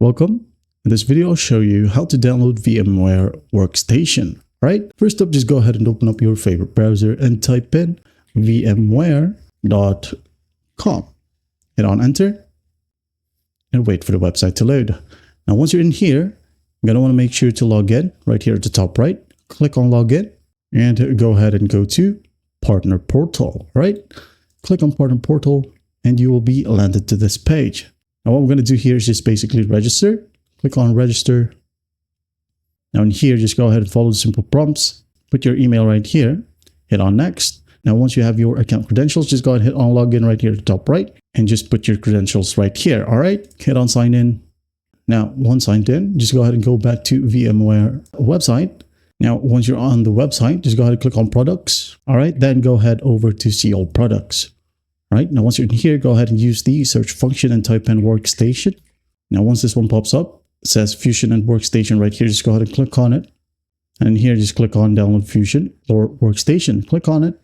Welcome. In this video, I'll show you how to download VMware Workstation. Right? First up, just go ahead and open up your favorite browser and type in vmware.com. Hit on enter and wait for the website to load. Now, once you're in here, you're going to want to make sure to log in right here at the top right. Click on login and go ahead and go to Partner Portal, right? Click on Partner Portal and you will be landed to this page. Now, what we're going to do here is just basically register. Click on register. Now in here, just go ahead and follow the simple prompts. Put your email right here. Hit on next. Now, once you have your account credentials, just go ahead and hit on login right here at the top right and just put your credentials right here. All right. Hit on sign in. Now, once signed in, just go ahead and go back to VMware website. Now, once you're on the website, just go ahead and click on products. All right. Then go ahead over to see all products. All right. Now, once you're in here, go ahead and use the search function and type in Workstation. Now, once this one pops up, it says Fusion and Workstation right here. Just go ahead and click on it. And in here, just click on Download Fusion or Workstation. Click on it.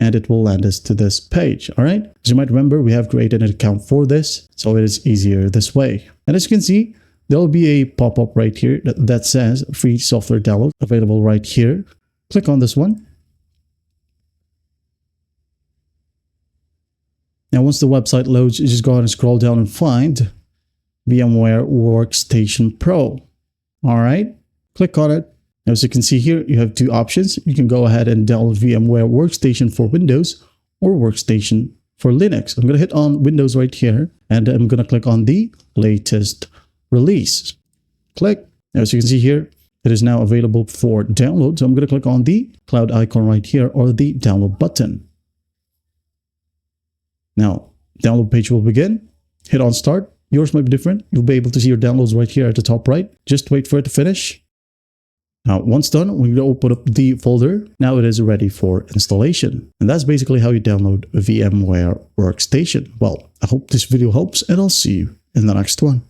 And it will land us to this page. All right. As you might remember, we have created an account for this, so it is easier this way. And as you can see, there will be a pop-up right here that says free software download available right here. Click on this one. Now, once the website loads, you just go ahead and scroll down and find VMware Workstation Pro. All right. Click on it. As you can see here, you have two options. You can go ahead and download VMware Workstation for Windows or Workstation for Linux. I'm going to hit on Windows right here, and I'm going to click on the latest release. Click. As you can see here, it is now available for download. So I'm going to click on the cloud icon right here or the download button. Now, download page will begin. Hit on start. Yours might be different. You'll be able to see your downloads right here at the top right. Just wait for it to finish. Now, once done, we're going to open up the folder. Now it is ready for installation. And that's basically how you download VMware Workstation. Well, I hope this video helps, and I'll see you in the next one.